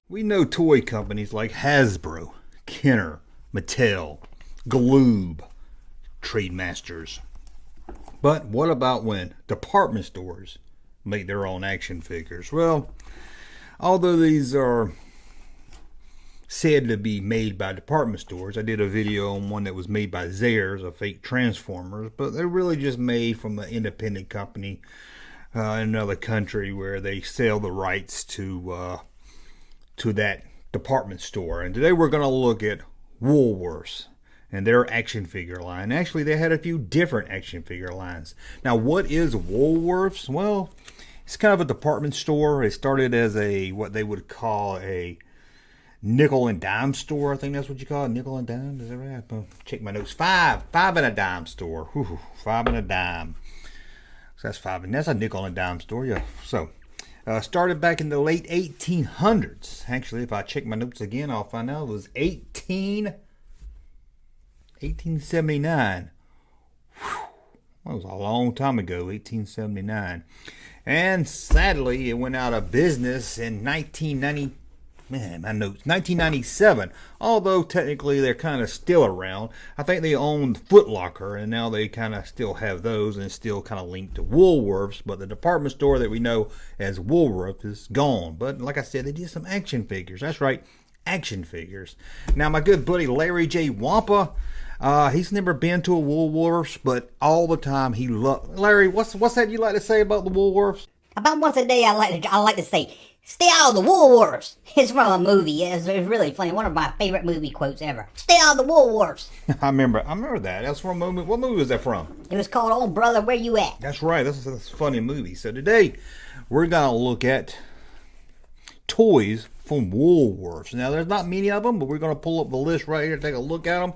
We know toy companies like Hasbro, Kenner, Mattel, Galoob, Trademasters. But what about when department stores make their own action figures? Well, although these are said to be made by department stores, I did a video on one that was made by Zayres, a fake Transformers, but they're really just made from an independent company in another country where they sell the rights to that department store. And today we're going to look at Woolworths and their action figure line. Actually, they had a few different action figure lines. Now, what is Woolworths? Well, it's kind of a department store. It started as what they would call a nickel and dime store. I think that's what you call it, nickel and dime. Is that right? Check my notes. Five and a dime store. Whew, 5 and a dime. So that's five, and that's a nickel and dime store. Yeah. So started back in the late 1800s. Actually, if I check my notes again, I'll find out it was 1879. Whew. That was a long time ago, 1879. And sadly, it went out of business in 1997. Although technically they're kind of still around. I think they owned Foot Locker, and now they kind of still have those and still kind of linked to Woolworths. But the department store that we know as Woolworths is gone. But like I said, they did some action figures. That's right, action figures. Now my good buddy Larry J. Wampa, he's never been to a Woolworths, but all the time he loves. Larry, what's that you like to say about the Woolworths? About once a day, I like to say, "Stay out of the Woolworths." It's from a movie. It's really funny. One of my favorite movie quotes ever. Stay out of the Woolworths. I remember that. That's from a movie. What movie was that from? It was called "Oh Brother, Where You At?" That's right. That's a funny movie. So today we're gonna look at toys from Woolworths. Now there's not many of them, but we're gonna pull up the list right here, take a look at them.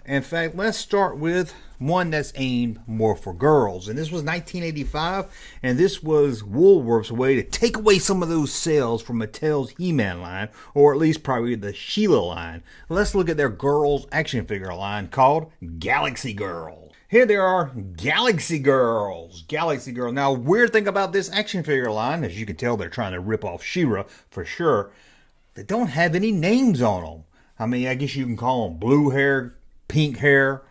In fact, let's start with one that's aimed more for girls. And this was 1985, and this was Woolworth's way to take away some of those sales from Mattel's He-Man line, or at least probably the Sheila line. Let's look at their girls action figure line called Galaxy Girl. Here they are, Galaxy Girls. Galaxy Girl. Now, weird thing about this action figure line, as you can tell, they're trying to rip off She-Ra for sure. They don't have any names on them. I mean, I guess you can call them blue hair, pink hair,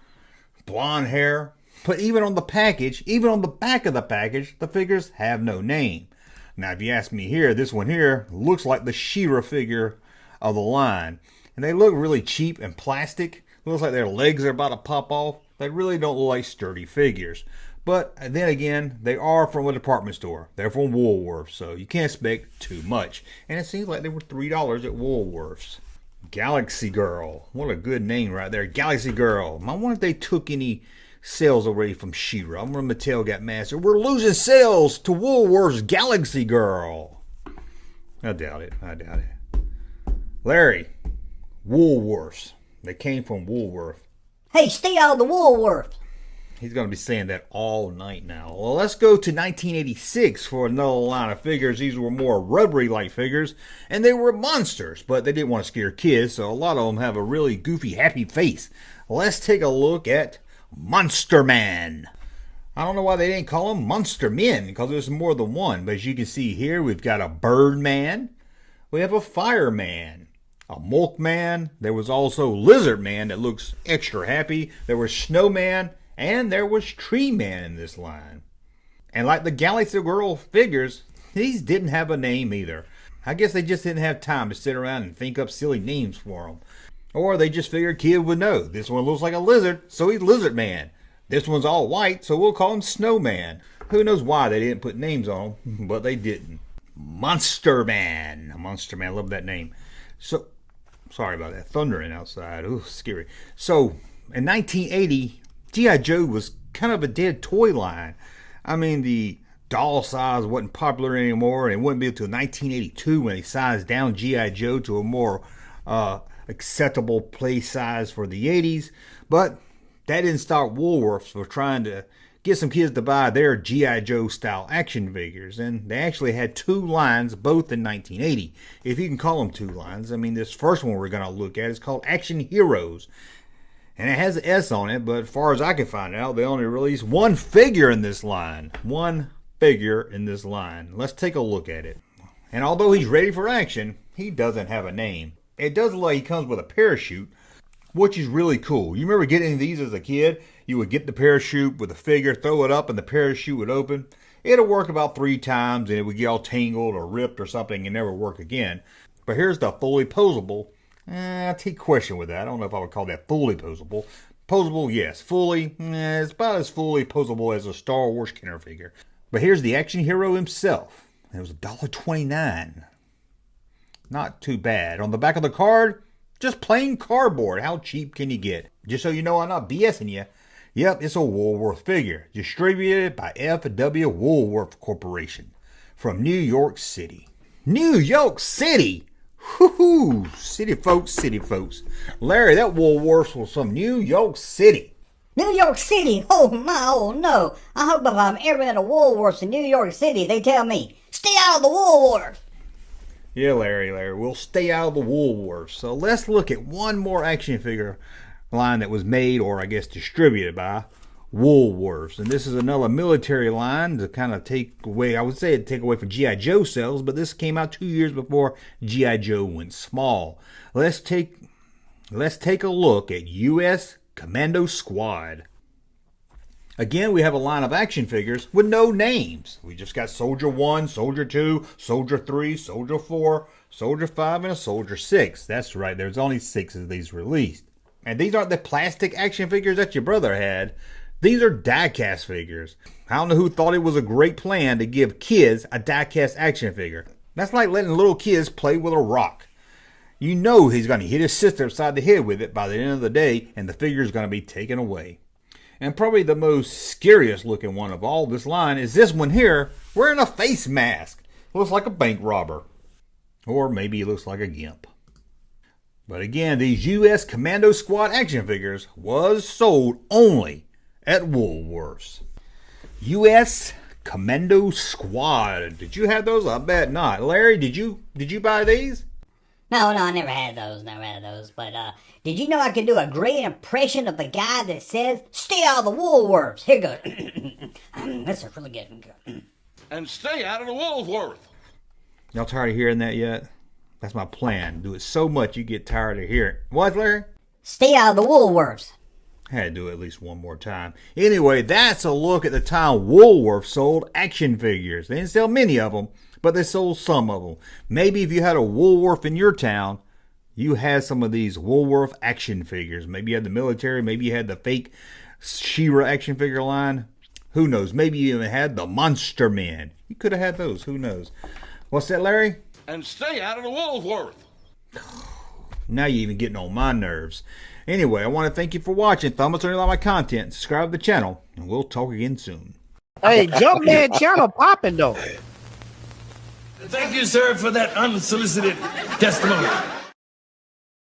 blonde hair. But even on the package, even on the back of the package, the figures have no name. Now, if you ask me here, this one here looks like the She-Ra figure of the line. And they look really cheap and plastic. Looks like their legs are about to pop off. They really don't look like sturdy figures. But then again, they are from a department store. They're from Woolworths, so you can't expect too much. And it seems like they were $3 at Woolworths. Galaxy Girl. What a good name right there. Galaxy Girl. I wonder if they took any sales already from She-Ra. I wonder if Mattel got mad. So we're losing sales to Woolworths Galaxy Girl. I doubt it. Larry, Woolworths. They came from Woolworths. Hey, stay out of the Woolworths. He's going to be saying that all night now. Well, let's go to 1986 for another line of figures. These were more rubbery-like figures, and they were monsters, but they didn't want to scare kids, so a lot of them have a really goofy, happy face. Let's take a look at Monster Man. I don't know why they didn't call them Monster Men, because there's more than one, but as you can see here, we've got a Birdman, we have a Fireman, a Milkman, there was also Lizard Man that looks extra happy, there was Snowman, and there was Tree Man in this line. And like the Galaxy Girl figures, these didn't have a name either. I guess they just didn't have time to sit around and think up silly names for them. Or they just figured kid would know. This one looks like a lizard, so he's Lizard Man. This one's all white, so we'll call him Snowman. Who knows why they didn't put names on them, but they didn't. Monster Man. Monster Man, love that name. So, sorry about that. Thundering outside. Ooh, scary. So, in 1980, G.I. Joe was kind of a dead toy line. I mean, the doll size wasn't popular anymore, and it wouldn't be until 1982 when they sized down G.I. Joe to a more acceptable play size for the 80s. But that didn't stop Woolworths from trying to get some kids to buy their G.I. Joe style action figures. And they actually had two lines, both in 1980. If you can call them two lines. I mean, this first one we're going to look at is called Action Heroes. And it has an S on it, but as far as I can find out, they only released one figure in this line. One figure in this line. Let's take a look at it. And although he's ready for action, he doesn't have a name. It does look like he comes with a parachute, which is really cool. You remember getting these as a kid? You would get the parachute with a figure, throw it up, and the parachute would open. It'll work about 3 times, and it would get all tangled or ripped or something and never work again. But here's the fully posable. I take question with that. I don't know if I would call that fully posable. Posable, yes. Fully, it's about as fully posable as a Star Wars Kenner figure. But here's the action hero himself. It was $1.29. Not too bad. On the back of the card, just plain cardboard. How cheap can you get? Just so you know, I'm not BSing you. Yep, it's a Woolworth figure. Distributed by F.W. Woolworth Corporation. From New York City. New York City! Whoo-hoo! City folks, city folks. Larry, that Woolworths was from New York City. New York City? Oh my, oh no. I hope if I'm ever in a Woolworths in New York City, they tell me, stay out of the Woolworths. Yeah, Larry, we'll stay out of the Woolworths. So let's look at one more action figure line that was made, or I guess distributed by, Woolworths. And this is another military line to kind of take away, I would say it'd take away from G.I. Joe sales, but this came out 2 years before G.I. Joe went small. Let's take a look at U.S. Commando Squad. Again, we have a line of action figures with no names. We just got Soldier 1, Soldier 2, Soldier 3, Soldier 4, Soldier 5, and a Soldier 6. That's right, there's only 6 of these released. And these aren't the plastic action figures that your brother had. These are die-cast figures. I don't know who thought it was a great plan to give kids a die-cast action figure. That's like letting little kids play with a rock. You know he's going to hit his sister upside the head with it by the end of the day, and the figure is going to be taken away. And probably the most scariest looking one of all this line is this one here, wearing a face mask. Looks like a bank robber. Or maybe he looks like a gimp. But again, these U.S. Commando Squad action figures was sold only at Woolworths. U.S. Commando Squad. Did you have those? I bet not. Larry, did you buy these? No, I never had those. But did you know I can do a great impression of the guy that says, stay out of the Woolworths? Here goes. This is really good. And stay out of the Woolworths. Y'all tired of hearing that yet? That's my plan. Do it so much you get tired of hearing. What, Larry? Stay out of the Woolworths. I had to do it at least one more time. Anyway, that's a look at the time Woolworths sold action figures. They didn't sell many of them, but they sold some of them. Maybe if you had a Woolworth in your town, you had some of these Woolworth action figures. Maybe you had the military. Maybe you had the fake She-Ra action figure line. Who knows? Maybe you even had the Monster Men. You could have had those. Who knows? What's that, Larry? And stay out of the Woolworths. Now you're even getting on my nerves. Anyway, I want to thank you for watching. Thumb us on my content. Subscribe to the channel. And we'll talk again soon. Hey, Jumpman channel popping though. Thank you, sir, for that unsolicited testimony.